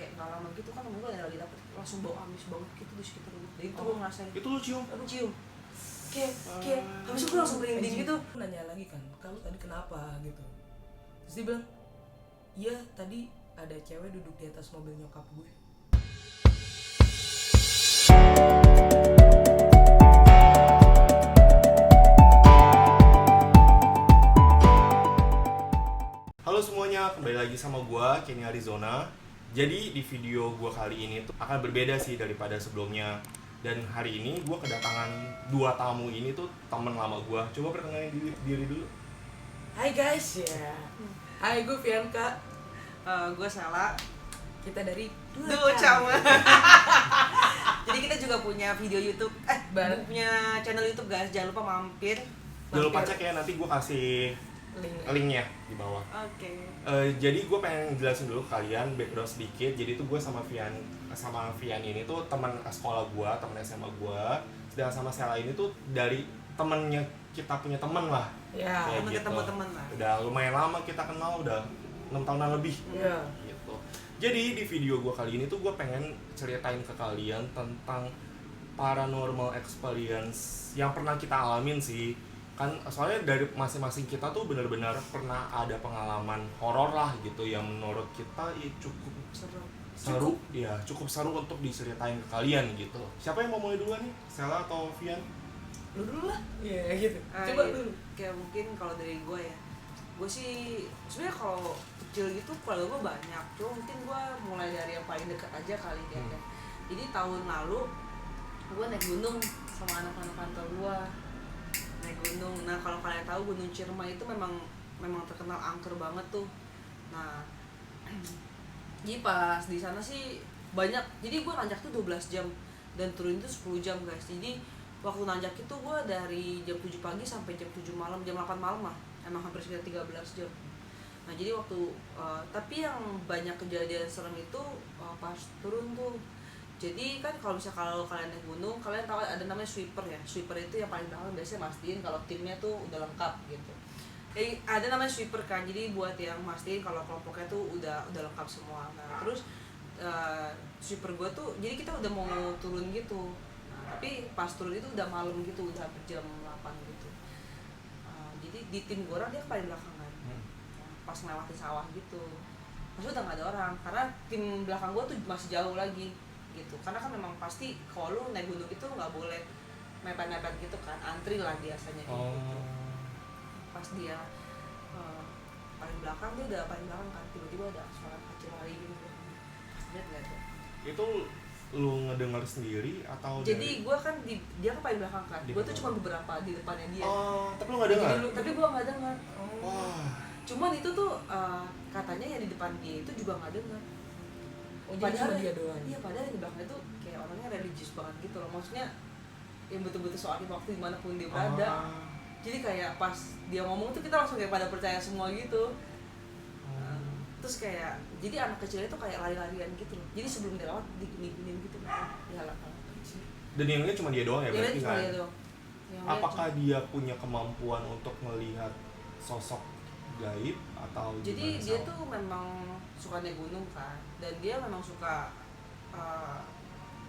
kayak nggak lama gitu kan temen gue lagi dapet langsung bau amis banget gitu di sekitar rumah. Jadi itu gue ngerasain. Itu lu cium? Aku cium. Kayak habis itu gue langsung merinding gitu. Nanya lagi kan, kamu tadi kenapa gitu. Terus dia bilang, iya tadi ada cewek duduk di atas mobil nyokap gue. Halo semuanya, kembali lagi sama gua Kenny Arizona. Jadi di video gua kali ini tuh akan berbeda sih daripada sebelumnya. Dan hari ini gua kedatangan dua tamu ini tuh temen lama gua. Coba perkenalin diri dulu. Hai guys ya. Hai, gue Fianka. Gue Sela. Kita dari Duh Cama. Jadi kita juga punya video YouTube, punya channel YouTube guys. Jangan lupa mampir. Jangan lupa cek ya, nanti gua kasih linknya di bawah. Oke. Jadi gue pengen jelasin dulu ke kalian background sedikit. Jadi tuh gue sama Fian ini tuh teman sekolah gue, teman SMA gue. Sedangkan sama Sela ini tuh dari temennya kita punya teman lah. Ya, kayak temen gitu. ketemu temen lah. Udah lumayan lama kita kenal, udah 6 tahunan lebih. Iya. Gitu. Jadi di video gue kali ini tuh gue pengen ceritain ke kalian tentang paranormal experience yang pernah kita alamin sih. Kan soalnya dari masing-masing kita tuh benar-benar pernah ada pengalaman horor lah gitu yang menurut kita ya cukup seru ya, cukup seru untuk diceritain ke kalian gitu. Siapa yang mau mulai duluan nih? Sela atau Fian? Lu dulu lah. Iya gitu. Coba Coba dulu. Kayak mungkin kalau dari gue ya, gue sih sebenarnya kalau kecil gitu kalau gue banyak, cuma mungkin gue mulai dari yang paling dekat aja kali ya. Jadi tahun lalu gue naik gunung sama anak-anak kantor gue, naik gunung. Nah kalau kalian tahu Gunung Ciremai itu memang terkenal angker banget tuh. Nah jadi pas di sana sih banyak, jadi gue nanjak tuh 12 jam dan turun itu 10 jam guys. Jadi waktu nanjak itu gue dari jam 7 pagi sampai jam 7 malam, jam 8 malam lah, emang hampir sekitar 13 jam. Nah jadi waktu tapi yang banyak kejadian serem itu pas turun tuh. Jadi kan kalau kalian naik gunung, kalian tahu ada namanya sweeper ya. Sweeper itu yang paling belakang biasanya mastiin kalau timnya tuh udah lengkap gitu. Ada namanya sweeper kan, jadi buat yang mastiin kalau kelompoknya tuh udah lengkap semua. Nah terus sweeper gue tuh, jadi kita udah mau turun gitu. Tapi pas turun itu udah malam gitu, udah jam 8 gitu. Jadi di tim gue orang dia paling belakang kan, pas ngelewatin sawah gitu. Maksudnya udah gak ada orang, karena tim belakang gue tuh masih jauh lagi gitu. Karena kan memang pasti kalau lu naik gunung itu gak boleh mepet-mepet gitu kan, antri lah biasanya gitu. Pas dia paling belakang, dia udah paling belakang kan, tiba-tiba ada suara kecil lari gitu. Pas dia gak ada. Itu lu ngedengar sendiri atau jadi gue kan dia kan paling belakang kan, gue tuh cuma beberapa di depannya dia. Tapi lu nggak dengar? Tapi gue nggak dengar. Wah. Cuman itu tuh katanya yang di depan dia itu juga nggak dengar. Padahal dia doang. Iya, padahal yang di belakang itu kayak orangnya religius banget gitu loh, maksudnya yang betul-betul soal waktu dimanapun dia berada. Jadi kayak pas dia ngomong tuh kita langsung kayak pada percaya semua gitu. Terus kayak jadi anak kecilnya tuh kayak lari-larian gitu loh. Jadi sebelum dia lewat digini-giniin gitu kan. Dihalak-halak. Dan yang lihat cuma dia doang ya berarti cuma kan? dia doang. Apakah dia punya kemampuan untuk melihat sosok gaib atau jadi gimana? dia tuh memang suka naik gunung kan, dan dia memang suka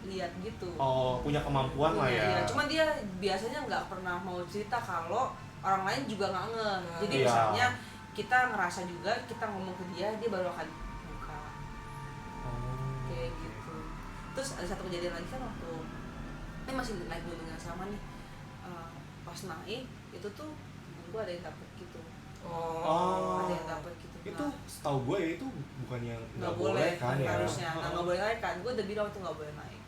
lihat gitu. Punya kemampuan lah ya. Iya, cuman dia biasanya nggak pernah mau cerita kalau orang lain juga nggak ngeh. Jadi Iya. misalnya kita ngerasa juga, kita ngomong ke dia baru akan buka. Kayak gitu. Terus ada satu kejadian lagi kan waktu ini masih naik gunung yang sama nih. Pas naik itu tuh gue ada yang dapet gitu. Ada yang dapet gitu. Itu setahu gue ya itu bukan yang nggak boleh kan ya. Harusnya nggak boleh naik kan. Gue udah bilang tuh nggak boleh naik.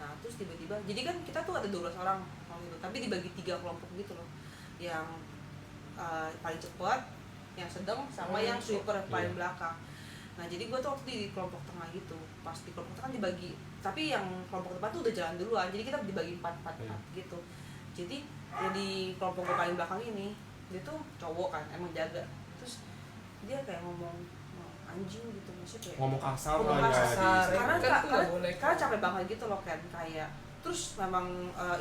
Nah terus tiba-tiba, jadi kan kita tuh ada 12 orang waktu itu, tapi dibagi 3 kelompok gitu loh. Yang paling cepat, yang sedang, sama yang sweeper paling belakang. Nah jadi gue tuh waktu di kelompok tengah gitu. Pas di kelompok tengah dibagi, tapi yang kelompok depan tuh udah jalan duluan, jadi kita dibagi 4 gitu. Jadi yang di kelompok gue paling belakang ini, dia tuh cowok kan, emang jaga. Terus dia kayak ngomong anjing gitu, maksudnya kayak ngomong kasar ngomong lah kasar. ya. Karena capek banget gitu loh kan, kayak terus memang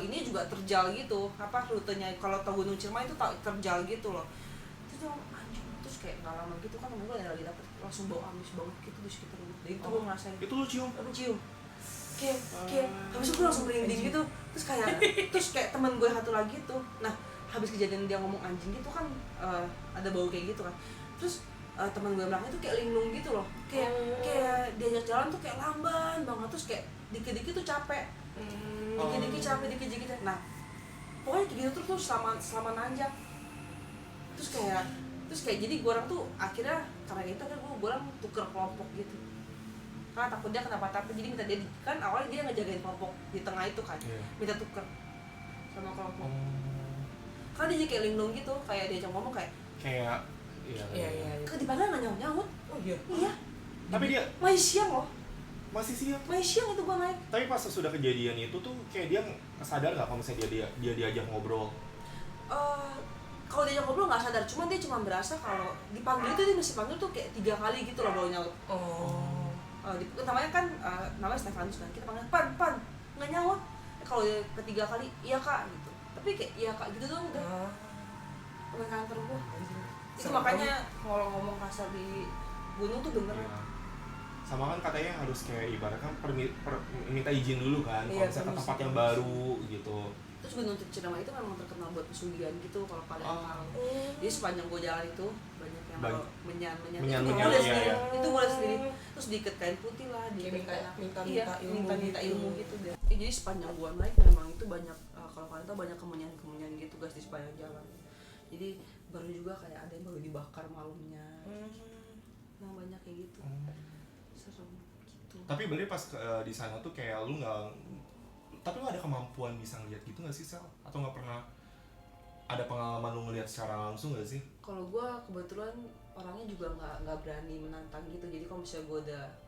ini juga terjal gitu, rutenya kalau Gunung Ciremai itu terjal gitu loh. Terus dia ngomong anjing, terus kayak nggak lama gitu kan temen gue lagi dapet langsung bau amis banget gitu di sekitar gue. Dan itu gue ngerasain. Itu lu cium? Aku cium. Kayak habis itu gue langsung merinding gitu. Terus kayak teman gue satu lagi tuh. Nah, habis kejadian dia ngomong anjing gitu kan ada bau kayak gitu kan. Terus teman gue belakang itu kayak linglung gitu loh. Kayak diajak jalan tuh kayak lamban banget, terus kayak dikit-dikit tuh capek. Dikit-dikit capek, dikit-dikit. Nah, pokoknya kayak gitu terus selama nanjak. Terus kayak jadi gue orang tuh akhirnya karena itu kan gue orang tuker kelompok gitu. Karena takut dia kenapa-napa, jadi minta dia kan awalnya dia ngejagain kelompok di tengah itu kan, minta tuker sama kelompok. Karena dia kayak linglung gitu, kayak diajak ngomong kayak Iya. ke di mana nggak nyaut. Oh iya. Iya. Tapi dia Masih siang loh. masih siap. Masih siang itu gua naik. Tapi pas sudah kejadian itu tuh kayak dia sadar nggak kalau misalnya dia diajak ngobrol? Kalau diajak ngobrol nggak sadar, cuma dia cuma berasa kalau dipanggil itu dia mesti panggil tuh kayak 3 kali gitu loh baru nyaut. Namanya kan namanya Stefanus kan, kita panggil pan nggak nyaut. Kalau dia ketiga kali iya kak gitu, tapi kayak iya kak gitu doang udah. Temen kantor gua itu makanya kalau ngomong kasar di gunung tuh bener. Sama kan katanya harus kayak ibaratnya minta izin dulu kan kalau misalnya ke tempat yang baru gitu. Terus Gunung Ciremai itu memang terkenal buat pesugihan gitu kalau kalian tahu. Jadi sepanjang gue jalan itu banyak yang menyan itu gue lihat sendiri. Terus diikat kain putih lah, minta ilmu gitu deh. Jadi sepanjang gue naik memang itu banyak kalau kalian tahu banyak kemenyan gitu guys di sepanjang jalan. Jadi baru juga kayak ada yang baru dibakar malamnya. Yang banyak kayak gitu. Serem gitu. Tapi berarti pas di sana tuh kayak lu nggak, tapi lu ada kemampuan bisa ngeliat gitu nggak sih Sel? Atau nggak pernah ada pengalaman lu ngeliat secara langsung nggak sih? Kalau gue kebetulan orangnya juga nggak berani menantang gitu, jadi kalau misalnya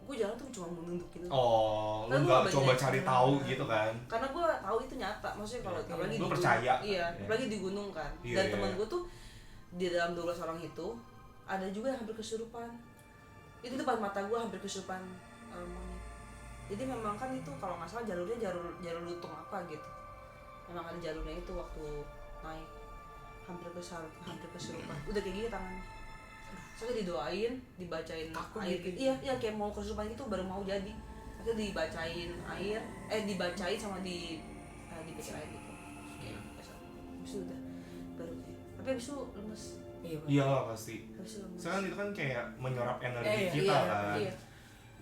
gue jalan tuh cuma menunduk gitu. Lu nggak coba cari tahu gitu kan? Karena gue tahu itu nyata, maksudnya kalau apalagi lu di percaya? Iya, apalagi di gunung kan. Dan teman gue tuh di dalam 12 orang itu ada juga yang hampir kesurupan. Itu depan mata gue hampir kesurupan monyet. Jadi memang kan itu kalau nggak salah jalur lutung apa gitu. Memang ada jalurnya itu waktu naik hampir kesurupan. Udah kayak gini tangannya. Soalnya didoain, dibacain air gitu. Iya kayak mau kesurupan gitu baru mau jadi. Akhirnya dibacain air, dibacain sama dipikir air gitu. Habis itu udah baru. Tapi habis itu lemes. Iya lah pasti. Soalnya itu kan kayak menyerap energi kita kan. Iya.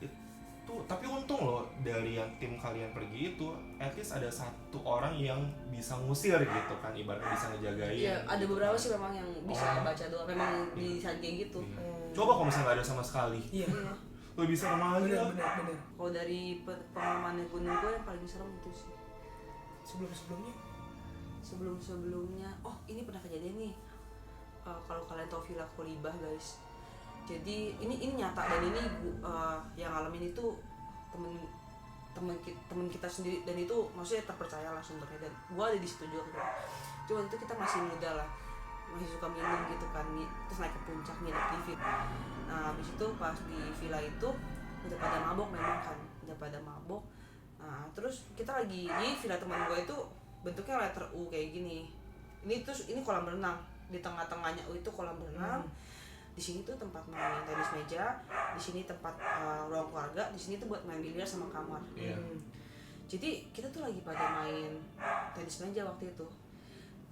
Itu tapi untung loh dari yang tim kalian pergi itu, at least ada satu orang yang bisa ngusir gitu kan, ibaratnya bisa ngejagain. Iya, ada beberapa sih memang yang bisa baca doa, memang di saat kayak gitu. Coba kalau misalnya nggak ada sama sekali. Iya. Lebih serem lagi. Bener. Kalau dari pengalaman gunung gue yang paling serem itu sih. Sebelumnya, ini pernah kejadian nih. Kalau kalian tahu Villa Kolibah guys, jadi ini nyata dan ini yang ngalamin itu temen kita sendiri, dan itu maksudnya terpercaya lah sumbernya, dan gue ada di situ juga. Cuma itu kita masih muda lah, masih suka minum gitu kan, terus naik ke puncak nginep di villa. Nah habis itu pas di villa itu udah pada mabok memang kan, Nah terus kita lagi di villa teman gue itu bentuknya letter U kayak gini. Ini kolam renang, di tengah-tengahnya U itu kolam renang. Di sini tuh tempat main tenis meja, di sini tempat ruang keluarga, di sini tuh buat main biliar sama kamar. Jadi kita tuh lagi pada main tenis meja waktu itu.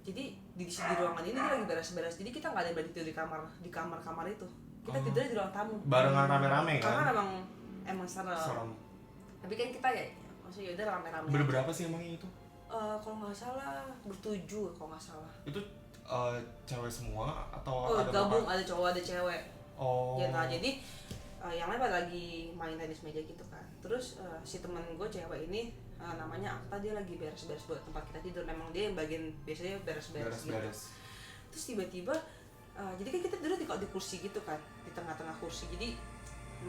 Jadi di ruangan ini kita lagi beres-beres. Jadi kita nggak ada berani tidur di kamar itu. Kita tidurnya di ruang tamu. Barengan rame-rame kan? Karena emang serem. Tapi kan kita ya, maksudnya udah rame-rame. Berberapa sih emangnya itu? Kalau nggak salah bertujuh kalau nggak salah. Itu cewek semua atau ada gabung, ada cowok ada cewek. Ya nah jadi yang lain pada lagi main tenis meja gitu kan. Terus si temen gue cewek ini namanya Akta, dia lagi beres-beres buat tempat kita tidur. Memang dia yang bagian biasanya beres-beres. Gitu. Terus tiba-tiba jadi kan kita tidur di kursi gitu kan, di tengah-tengah kursi. Jadi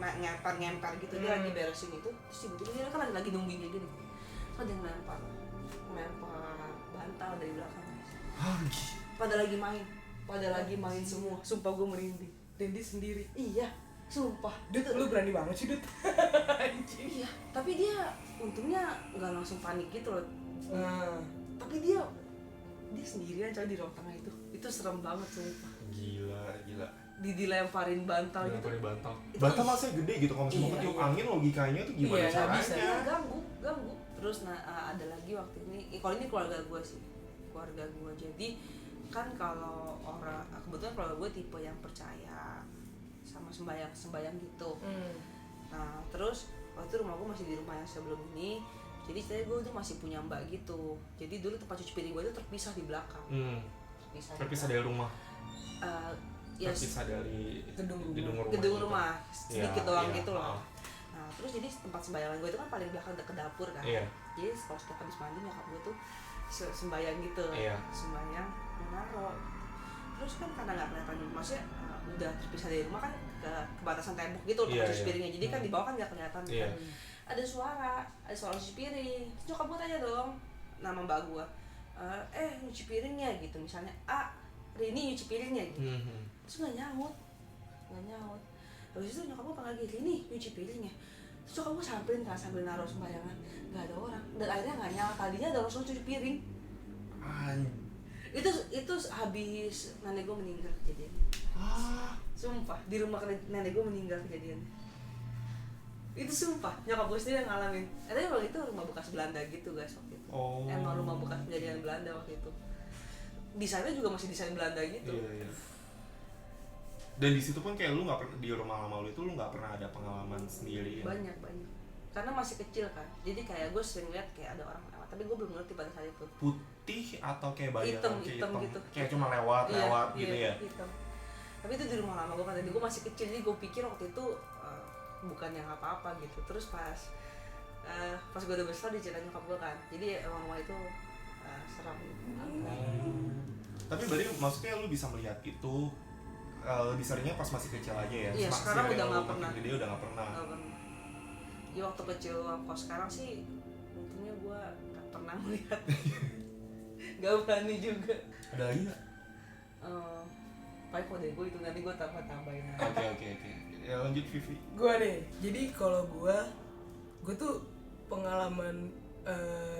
ngempar gitu, dia lagi beresin itu. Terus tiba-tiba dia kan lagi nungguin kayak gini. Terus dia ngelempar bantal dari belakang. Pada lagi main semua. Sumpah gue merinding. Dan dia sendiri. Iya, sumpah. Lu berani banget sih, Dut. Iya, tapi dia untungnya nggak langsung panik gitu loh. Tapi dia sendirian coy di ruang tengah itu. Itu serem banget sumpah. Gila. dilemparin bantal gitu. Dilemparin bantal. Bantal masih gede gitu kalau misalnya mau Iya, ketiup iya. angin logikanya tuh gimana Iya, nggak bisa. caranya? Ganggu. Terus ada lagi waktu ini, kalau ini keluarga gue sih, keluarga gue. Jadi kan kalau orang, kebetulan keluarga gue tipe yang percaya sama sembayang gitu. Nah terus waktu itu rumah gue masih di rumah yang sebelum ini. Jadi ceritanya gue tuh masih punya mbak gitu. Jadi dulu tempat cuci piring gue itu terpisah di belakang. Terpisah dari rumah. Ya Terpisah dari gedung rumah sedikit doang gitu loh. Oh. Nah terus jadi tempat sembayangan gue itu kan paling belakang ke dapur kan. Iya. Jadi kalau setiap habis mandi nyokap gue tuh sembayang gitu. Iya. Sembayang menaro. Terus kan karena nggak kelihatan, maksudnya udah terpisah dari rumah kan ke batasan tembok gitu untuk Iya, cuci iya. piringnya. Jadi kan di bawah kan nggak kelihatan. Iya. Kan. Ada suara cuci piring. Terus nyokap gue tanya dong nama mbak gue, nyuci piringnya gitu misalnya, Rini nyuci piringnya gitu. Terus nggak nyaut. Habis itu nyokap gue panggil lagi, Rini nyuci piringnya. Terus nyokap gue samperin kan sambil naruh sembayangan, nggak ada orang. Dan akhirnya nggak nyala, tadinya ada orang suruh cuci piring. Itu habis nenek gue meninggal kejadiannya. Sumpah di rumah nenek gue meninggal kejadiannya. Itu sumpah nyokap gue sendiri yang ngalamin. Tapi waktu itu rumah bekas Belanda gitu guys waktu itu. Emang rumah bekas penjajahan Belanda waktu itu. Desainnya juga masih desain Belanda gitu. Iya. Dan di situ pun kayak lu nggak pernah, di rumah lama lu itu lu nggak pernah ada pengalaman sendiri ya? Banyak karena masih kecil kan, jadi kayak gue sering lihat kayak ada orang lewat, tapi gue belum ngerti pada saat itu Putih atau kayak bayangan hitam gitu, kayak cuma lewat gitu ya? Hitam. Tapi itu di rumah lama gue kan, tadi gue masih kecil, jadi gue pikir waktu itu bukan yang apa-apa gitu. Terus pas gue udah besar diceritain nyokap gue kan, jadi emang rumah itu seram. Tapi berarti maksudnya lu bisa melihat itu lebih seringnya pas masih kecil aja ya? Iya, sekarang udah nggak pernah. Gede udah nggak pernah. Ya waktu kecil, kalau sekarang sih untungnya gue nggak pernah melihat. Gak berani juga. Ada lagi nggak? Paling kode gue itu nanti gue tambahin. Oke. Ya lanjut Vivi. Gue nih, jadi kalau gue tuh pengalaman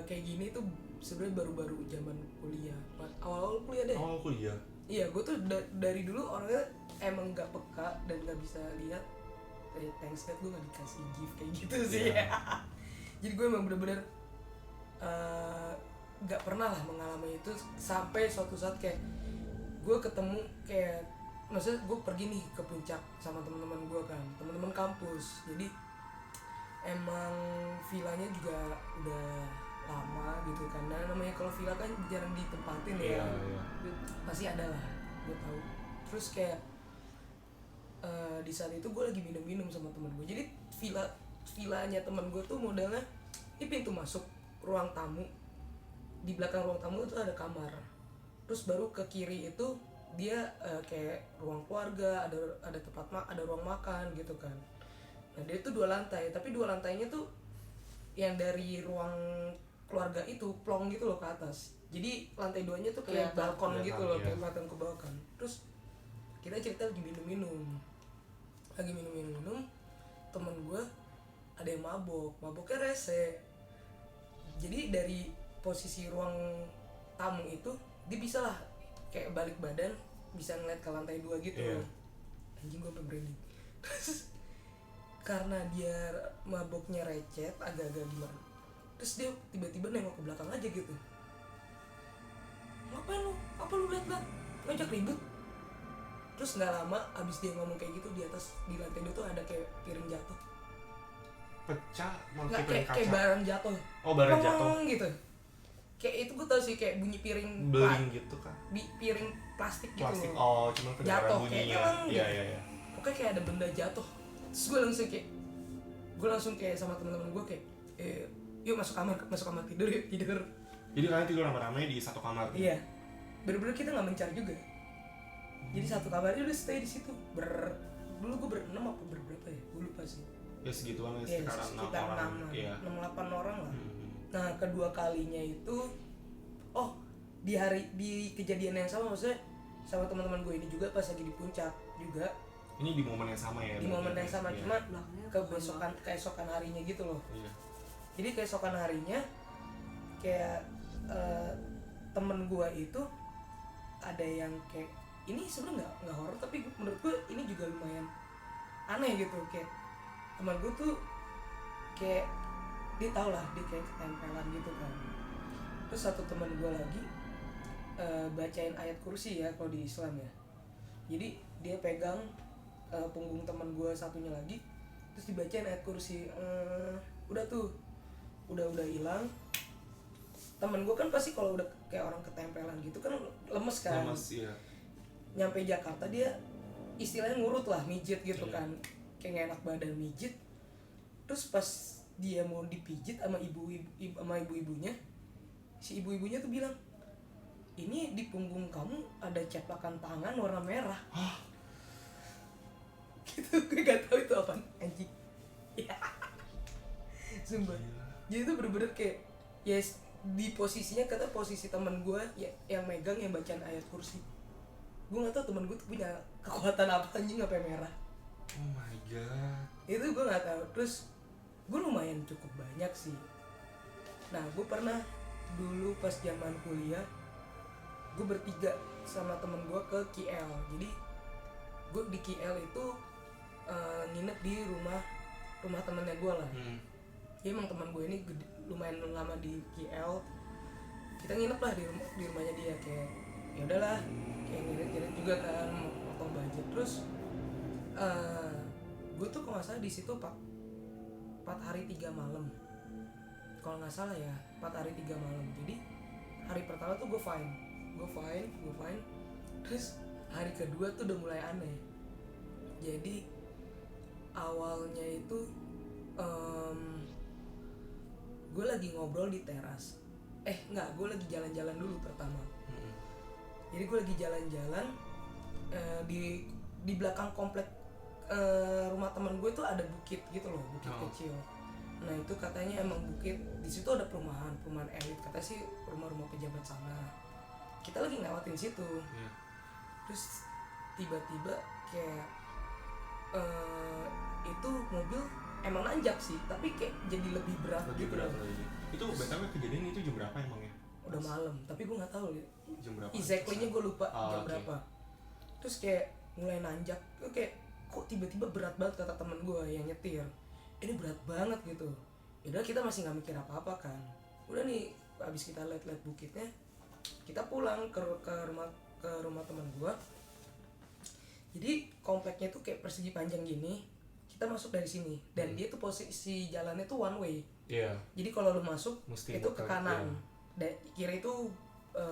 kayak gini tuh sebenarnya baru-baru zaman kuliah, awal-awal kuliah deh. Awal kuliah. Iya, gue tuh dari dulu orangnya emang nggak peka dan nggak bisa lihat. Thanks God gue nggak dikasih gift kayak gitu sih. Yeah. Jadi gue emang bener-bener nggak pernah lah mengalami itu sampai suatu saat kayak gue ketemu kayak, maksudnya gue pergi nih ke puncak sama teman-teman gue kan, teman-teman kampus. Jadi emang villanya juga udah lama gitu kan, nah namanya kalau villa kan jarang ditempatin ya. Pasti ada lah, gue tahu. Terus kayak di saat itu gue lagi minum sama temen gue. Jadi villanya temen gue tuh modelnya ini pintu masuk ruang tamu, di belakang ruang tamu itu ada kamar, terus baru ke kiri itu dia kayak ruang keluarga, ada tempat ada ruang makan gitu kan. Nah dia tuh 2 lantai, tapi 2 lantainya tuh yang dari ruang keluarga itu plong gitu loh ke atas. Jadi lantai 2-nya tuh kayak balkon gitu loh, kayak kelihatan ke bawah kan. Terus kita cerita lagi minum-minum, temen gue ada yang maboknya rese. Jadi dari posisi ruang tamu itu dia bisa lah kayak balik badan, bisa ngeliat ke lantai 2 gitu. Anjing gue merinding. Terus karena dia maboknya recet agak-agak gimana, terus dia tiba-tiba nengok ke belakang aja gitu. Ngapain lu? Apa lu liat-liat? Ngajak ribut? Terus nggak lama abis dia ngomong kayak gitu, di atas di lantai 2 tuh ada kayak piring jatuh. Pecah, Nggak, kayak barang jatuh. Barang jatuh gitu. Kayak itu gue tau sih, kayak bunyi piring beling gitu kan. Piring plastik gitu loh. Cuma kedengaran jatuh, bunyinya. Iya. Pokoknya kayak ada benda jatuh. Terus gue langsung kayak sama teman-teman gue kayak yuk masuk kamar tidur. Jadi kalian tidur rame-rame di satu kamar? Iya. Bener-bener kita nggak mencar juga. Jadi satu kamarnya udah stay di situ. Dulu gue ber-6 apa berberapa ya? Gue lupa sih. Ya segituan ya, sekitar 6 Iya. 6-8 orang lah. Nah kedua kalinya itu di kejadian yang sama, maksudnya sama teman-teman gue ini juga pas lagi di puncak juga. Ini di momen yang sama ya? Di momen yang sama, iya. cuma keesokan harinya gitu loh. Iya. Jadi keesokan harinya kayak temen gue itu ada yang kayak ini sebenarnya nggak horor, tapi menurut gue ini juga lumayan aneh gitu. Kayak teman gue tuh kayak dia tau lah, dia kayak ketempelan gitu kan. Terus satu teman gue lagi bacain ayat kursi ya kalau di Islam ya. Jadi dia pegang punggung teman gue satunya lagi, terus dibacain ayat kursi. Udah tuh, udah hilang. Temen gue kan pasti kalau udah kayak orang ketempelan gitu kan lemes kan. Iya. Nyampe Jakarta dia istilahnya ngurut lah, mijit gitu Iya. kan, kayak gak enak badan mijit. Terus pas dia mau dipijit sama ibu-ibunya, si ibu-ibunya tuh bilang, ini di punggung kamu ada ceplakan tangan warna merah. Gitu, gue gak tahu itu apa anjing. Sumpah. Jadi itu bener-bener kayak yes, di posisinya kata posisi teman gue ya, yang megang yang bacaan ayat kursi. Gue nggak tahu teman gue tuh punya kekuatan apa anjing sampai merah. Oh my god. Itu gue nggak tahu. Terus gue lumayan cukup banyak sih. Nah gue pernah dulu pas zaman kuliah, gue bertiga sama temen gue ke KL. Jadi gue di KL itu nginep di rumah temennya gue lah. Jadi emang teman gue ini lumayan lama di KL. Kita nginep lah di rumahnya dia, kayak ya udahlah, kayak ngirit juga kan, potong budget. Terus gue tuh kalau nggak salah di situ 4 hari 3 malam, kalau nggak salah ya 4 hari 3 malam. Jadi hari pertama tuh gue fine. Terus hari kedua tuh udah mulai aneh. Jadi awalnya itu gue lagi ngobrol di teras. Gue lagi jalan-jalan dulu pertama. Jadi gue lagi jalan-jalan di belakang komplek rumah teman gue tuh ada bukit gitu loh, bukit kecil. Nah itu katanya emang bukit, di situ ada perumahan elit, katanya sih rumah-rumah pejabat sana. Kita lagi ngelewatin situ. Terus tiba-tiba kayak itu mobil emang nanjak sih, tapi kayak jadi lebih berat gitu. Lagi. Itu BTW kejadian itu jam berapa emangnya? Udah malam, tapi gue nggak tahu Jam berapa? exactly-nya gue lupa jam Okay. berapa. Terus kayak mulai nanjak, kayak kok tiba-tiba berat banget, kata temen gue yang nyetir. Ini berat banget gitu. Yaudah kita masih nggak mikir apa-apa kan. Udah nih, abis kita lihat bukitnya, kita pulang ke rumah temen gue. Jadi kompleknya tuh kayak persegi panjang gini. Kita masuk dari sini dan dia tuh posisi jalannya tuh one way. Iya. Jadi kalau lu masuk Mesti itu ke kanan. Iya. Kiri itu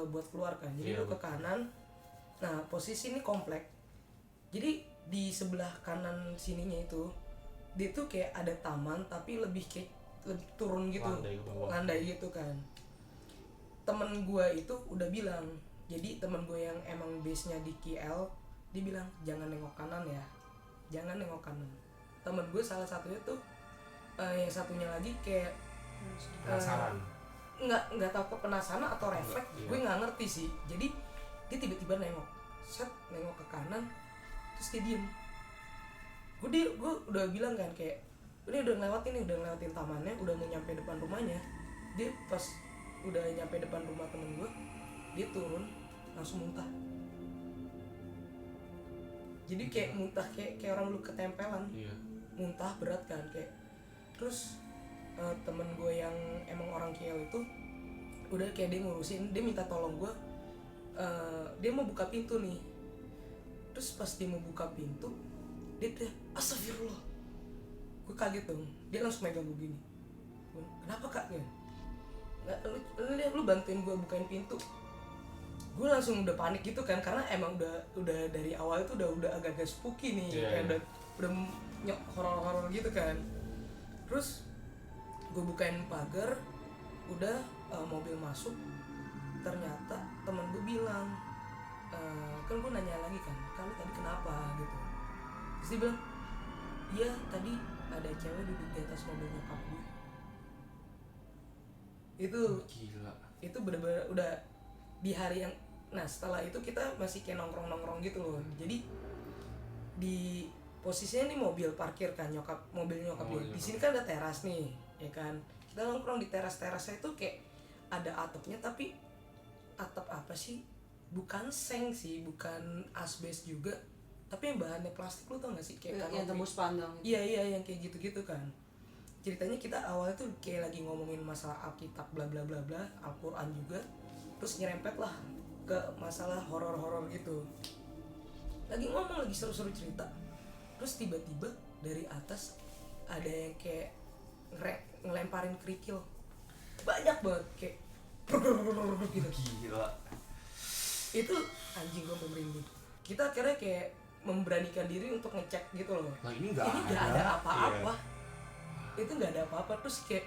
buat keluar kan. Jadi lu ke kanan. Nah, posisi ini komplek. Jadi di sebelah kanan sininya itu dia tuh kayak ada taman tapi lebih turun gitu. Landai gitu kan. Temen gue itu udah bilang, jadi temen gue yang emang base-nya di KL, dia bilang jangan nengok kanan ya. Jangan nengok kanan. Temen gue salah satunya tuh yang satunya lagi kayak Penasaran. nggak tahu kepenasaran atau refleks, Iya. gue nggak ngerti sih. Jadi dia tiba-tiba nengok ke kanan, terus dia diem. Gue udah bilang kan kayak ini udah ngelewatin tamannya, udah mau nyampe depan rumahnya. Dia pas udah nyampe depan rumah temen gue, dia turun langsung muntah. Jadi kayak muntah kayak orang lu ketempelan. Iya. Muntah berat kan kayak. Terus temen gue yang emang orang KL itu udah kayak dia ngurusin, dia minta tolong gue, dia mau buka pintu nih. Terus pas dia mau buka pintu, dia teriak astagfirullah. Gue kaget dong, dia langsung megang gue gini. Kenapa kak? Lu bantuin gue bukain pintu. Gue langsung udah panik gitu kan, karena emang udah dari awal itu udah agak-agak spooky nih. Kayak udah nyok horor-horor gitu kan. Terus gue bukain pagar, udah mobil masuk. Ternyata temen gue bilang, kan gue nanya lagi kan, kamu tadi kenapa gitu. Terus dia bilang, iya tadi ada cewek duduk di atas mobil nyokap gue. Itu Gila. Itu bener-bener udah di hari yang, nah setelah itu kita masih kayak nongkrong gitu loh. Jadi di posisinya nih mobil parkir kan, mobil nyokap dia. Di sini kan ada teras nih, ya kan. Kita nongkrong di terasnya itu kayak ada atapnya, tapi atap apa sih? bukan seng sih, bukan asbes juga, tapi yang bahannya plastik, lu tau gak sih kayak yang tembus pandang gitu. Iya yang kayak gitu-gitu kan. Ceritanya kita awalnya tuh kayak lagi ngomongin masalah Alkitab bla bla bla bla, Al-Qur'an juga, terus nyerempet lah ke masalah horor-horor gitu. Lagi ngomong, lagi seru-seru cerita, terus tiba-tiba dari atas ada yang kayak ngelemparin kerikil banyak banget, kayak gitu. Gila. Itu anjing, gua merinding. Kita akhirnya kayak memberanikan diri untuk ngecek gitu loh. Nah ini nggak Nggak ada. ada apa-apa. Iya. Itu nggak ada apa-apa, terus kayak